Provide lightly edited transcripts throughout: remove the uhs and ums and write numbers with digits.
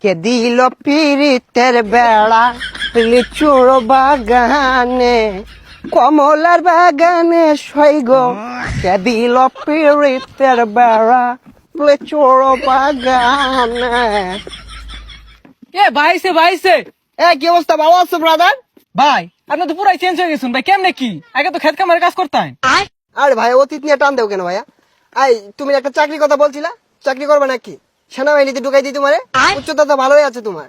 কে দিল পিরিতের বেড়া লিচুর বাগানে কমলার বাগানে সৈগ কে দিল পিরিতের বেড়া লিচুর বাগানে। এ ভাইছে ভাইছে কি অবস্থা, ভালো আছো ব্রাদার? ভাই আপনি তো পুরাই চেঞ্জ হয়ে গেছেন ভাই, কেমনে কি আগে তো খেত কামারে কাজ করতেন। আরে ভাই অতীত নিয়ে টান দেও কেন ভাইয়া? তুমি একটা চাকরির কথা বলছিলা, চাকরি করবে নাকি? সেনাবাহিনীতে ঢুকাই দিই তোমারে, উচ্চতা তো ভালোই আছে তোমার।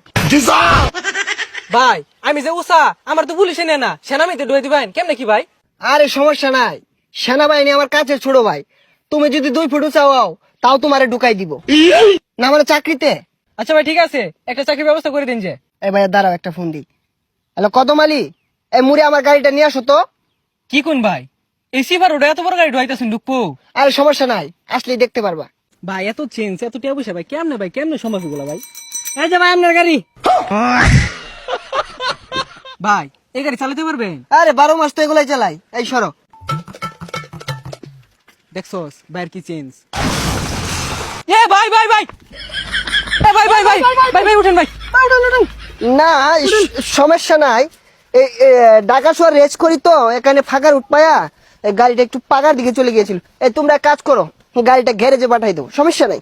ভাই আমি যে উষা আমার তো পুলিশে নেয় না, সেনামিতে ঢুয়ে দিবেন কেমনে কি ভাই? আরে সমস্যা নাই, সেনাবাহিনী আমার কাছে ছোট ভাই। তুমি যদি 2 ফুট উঁচা হও তাও তোমারে ঢুকাই দিব না মানে চাকরিতে। আচ্ছা ভাই ঠিক আছে, একটা চাকরির ব্যবস্থা করে দিন যে। এই ভাইয়া দাঁড়াও, একটা ফোন দিই। হ্যালো কদম আলী, এই মুড়ে আমার গাড়িটা নিয়ে আসো তো। কি কোন ভাই এই সিফার ওটা এত বড় গাড়ি ঢুয়াইতেছেন ঢুকবো? আরে সমস্যা নাই, আসলেই দেখতে পারবা। ভাই এত চেঞ্জ এত টিয়া পয়সা ভাই কেমনে সম্ভব এগুলো ভাই? এই যে ভাই আপনার গাড়ি। ভাই এই গাড়ি চালাতে পারবেন? আরে 12 মাস তো এগুলাই চালাই। এই সরো। দেখছস ভাইয়ের কি চেঞ্জ। এ ভাই ভাই ভাই এ ভাই ভাই ভাই ভাই ভাই উঠেন ভাই। না সমস্যা নাই, এই ঢাকা শহর রেস করি তো এখানে ফাঁকার উঠপায়া এই গাড়িটা একটু পাকার দিকে চলে গিয়েছিল। এই তোমরা এক কাজ করো, গাড়িটা গ্যারেজে পাঠাই দাও, সমস্যা নাই।